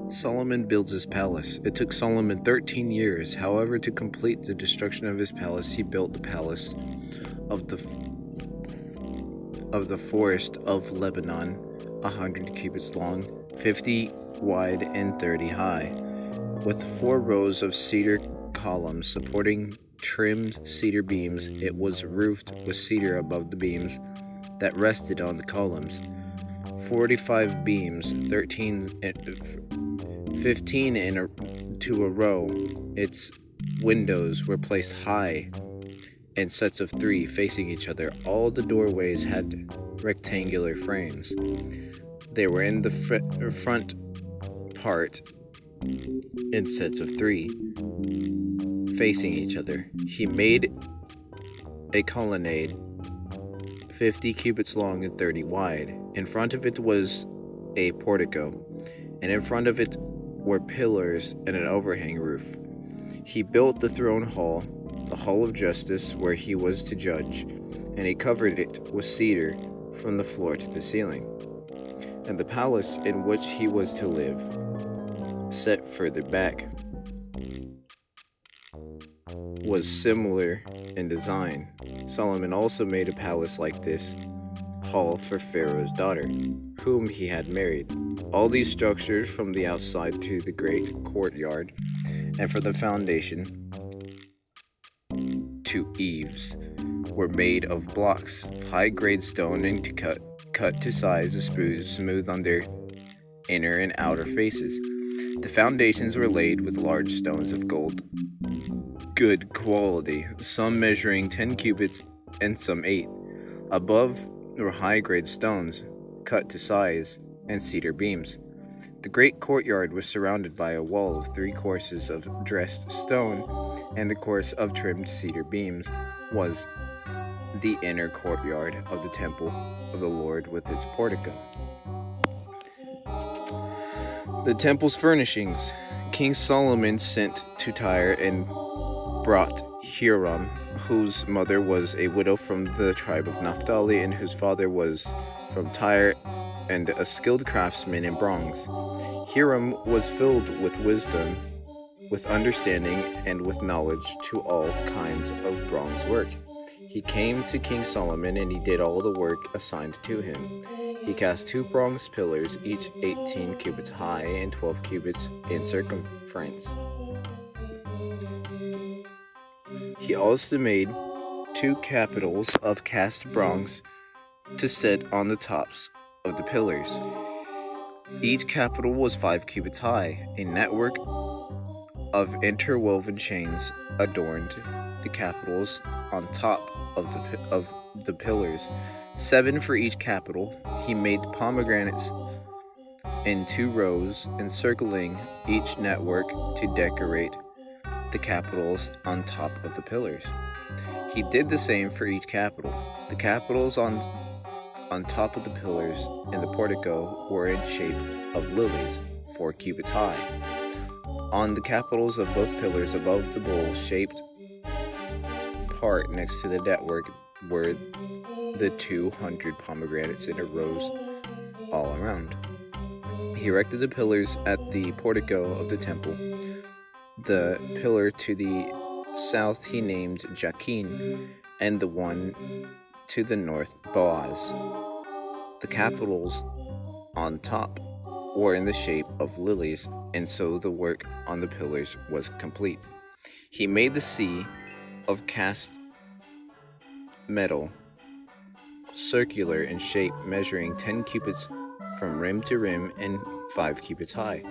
Solomon builds his palace. It took Solomon 13 years. However, to complete the destruction of his palace, he built the palace of the forest of Lebanon, 100 cubits long, 50 wide, and 30 high, with 4 rows of cedar columns supporting trimmed cedar beams. It was roofed with cedar above the beams that rested on the columns. 45 beams, 15 to a row. Its windows were placed high in sets of 3 facing each other. All the doorways had rectangular frames. They were in the front part in sets of 3 facing each other. He made a colonnade 50 cubits long and 30 wide. In front of it was a portico, and in front of it were pillars and an overhang roof. He built the throne hall, the hall of justice, where he was to judge, and he covered it with cedar from the floor to the ceiling. And the palace in which he was to live, set further back, was similar in design. Solomon also made a palace like this hall for Pharaoh's daughter, whom he had married. All these structures, from the outside to the great courtyard, and from the foundation to eaves, were made of blocks of high-grade stone and cut to size smooth on their inner and outer faces. The foundations were laid with large stones of good quality, some measuring 10 cubits and some 8. Above were high-grade stones, cut to size, and cedar beams. The great courtyard was surrounded by a wall of 3 courses of dressed stone, and the course of trimmed cedar beams was the inner courtyard of the temple of the Lord with its portico. The temple's furnishings. King Solomon sent to Tyre and brought Hiram, whose mother was a widow from the tribe of Naphtali, and whose father was from Tyre, and a skilled craftsman in bronze. Hiram was filled with wisdom, with understanding, and with knowledge to all kinds of bronze work. He came to King Solomon, and he did all the work assigned to him. He cast 2 bronze pillars, each 18 cubits high and 12 cubits in circumference. He also made 2 capitals of cast bronze to set on the tops of the pillars. Each capital was 5 cubits high. A network of interwoven chains adorned the capitals on top of the pillars, 7 for each capital. He made pomegranates in 2 rows, encircling each network to decorate the capitals on top of the pillars. He did the same for each capital. The capitals on top of the pillars in the portico were in shape of lilies, 4 cubits high. On the capitals of both pillars above the bowl-shaped part next to the network were the 200 pomegranates in rows all around. He erected the pillars at the portico of the temple. The pillar to the south he named Jachin, and the one to the north Boaz. The capitals on top were in the shape of lilies, and so the work on the pillars was complete. He made the sea of cast metal, circular in shape, measuring 10 cubits from rim to rim and 5 cubits high.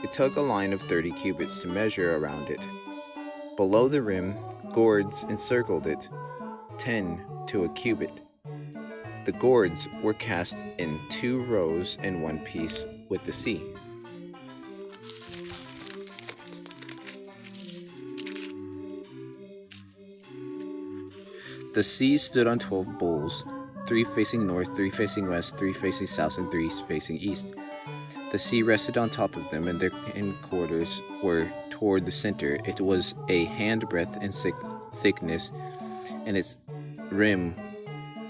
It took a line of 30 cubits to measure around it. Below the rim, gourds encircled it, 10 to a cubit. The gourds were cast in 2 rows in one piece with the sea. The sea stood on 12 bowls, 3 facing north, 3 facing west, 3 facing south, and 3 facing east. The sea rested on top of them, and their hindquarters were toward the center. It was a handbreadth in thickness, and its rim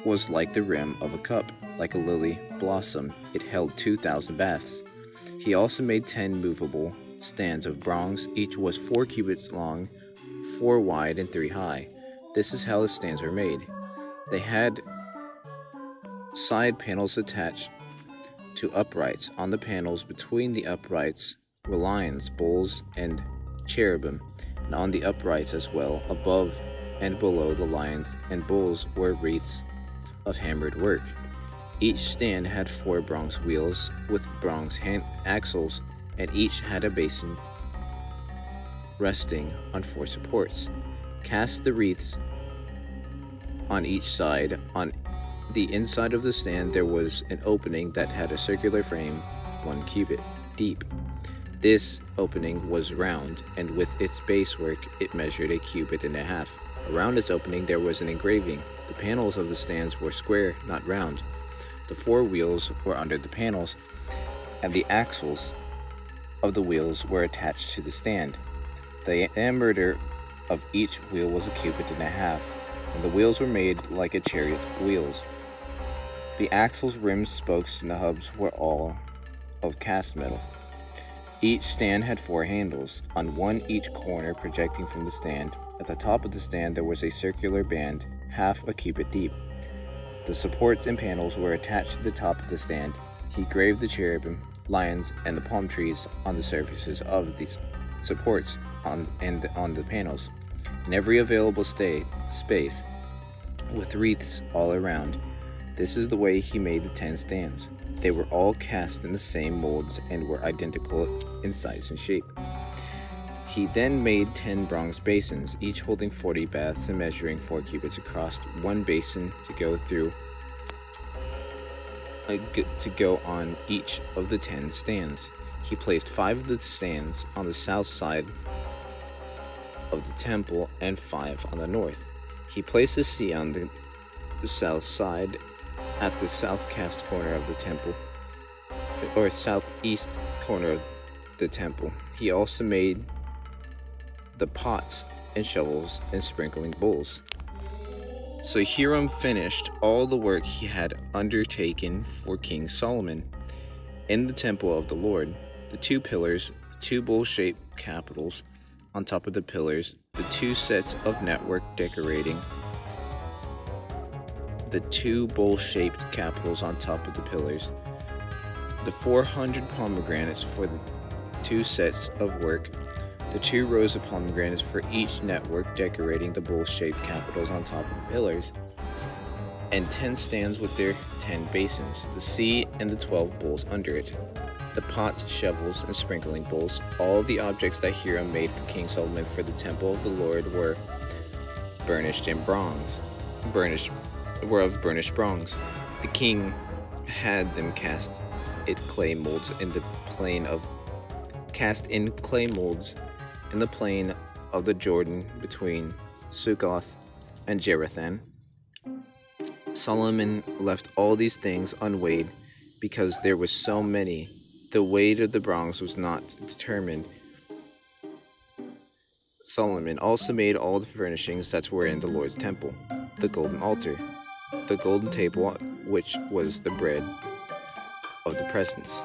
was like the rim of a cup, like a lily blossom. It held 2,000 baths. He also made 10 movable stands of bronze. Each was 4 cubits long, 4 wide, and 3 high. This is how the stands were made. They had side panels attached to uprights. On the panels between the uprights were lions, bulls, and cherubim, and on the uprights as well, above and below the lions and bulls, were wreaths of hammered work. Each stand had 4 bronze wheels with bronze hand axles, and each had a basin resting on 4 supports. Cast the wreaths on each side. On the inside of the stand there was an opening that had a circular frame 1 cubit deep. This opening was round, and with its basework it measured 1.5 cubits. Around its opening there was an engraving. The panels of the stands were square, not round. The 4 wheels were under the panels, and the axles of the wheels were attached to the stand. The diameter of each wheel was 1.5 cubits, and the wheels were made like a chariot wheels. The axles, rims, spokes, and the hubs were all of cast metal. Each stand had 4 handles, on one each corner projecting from the stand. At the top of the stand there was a circular band, 1/2 cubit deep. The supports and panels were attached to the top of the stand. He graved the cherubim, lions, and the palm trees on the surfaces of the supports on the panels, in every available space, with wreaths all around. This is the way he made the 10 stands. They were all cast in the same molds and were identical in size and shape. He then made 10 bronze basins, each holding 40 baths and measuring 4 cubits across. One basin to go on each of the 10 stands. He placed 5 of the stands on the south side of the temple and 5 on the north. He placed the sea on the south side at the southcast corner of the temple, or southeast corner of the temple. He also made the pots and shovels and sprinkling bowls. So Hiram finished all the work he had undertaken for King Solomon in the temple of the Lord. The 2 pillars, the 2 bowl-shaped capitals on top of the pillars, the 2 sets of network decorating, the 2 bowl-shaped capitals on top of the pillars, the 400 pomegranates for the 2 sets of work, the 2 rows of pomegranates for each network decorating the bowl-shaped capitals on top of the pillars, and 10 stands with their 10 basins, the sea and the 12 bowls under it, the pots, shovels, and sprinkling bowls. All the objects that Hiram made for King Solomon for the temple of the Lord were of burnished bronze. The king had them cast in clay molds in the plain of the Jordan between Succoth and Jerethan. Solomon left all these things unweighed because there were so many. The weight of the bronze was not determined. Solomon also made all the furnishings that were in the Lord's temple: the golden altar, the golden table, which was the bread of the presence,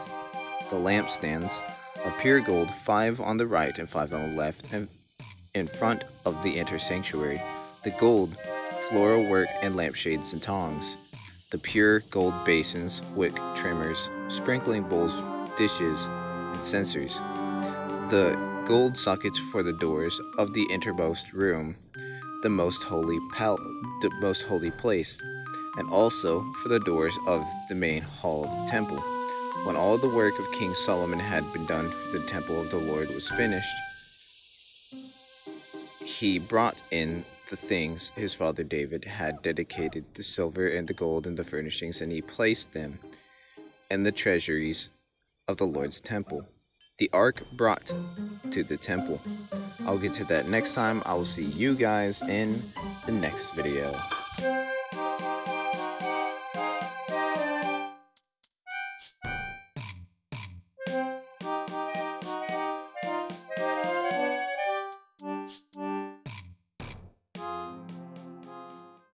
the lampstands of pure gold, 5 on the right and 5 on the left, and in front of the inner sanctuary, the gold floral work and lampshades and tongs, the pure gold basins, wick trimmers, sprinkling bowls, dishes, and censers, the gold sockets for the doors of the innermost room, the most holy place, and also for the doors of the main hall of the temple. When all the work of King Solomon had been done for the temple of the Lord was finished, he brought in the things his father David had dedicated, the silver and the gold and the furnishings, and he placed them in the treasuries of the Lord's temple. The ark brought to the temple. I'll get to that next time. I will see you guys in the next video.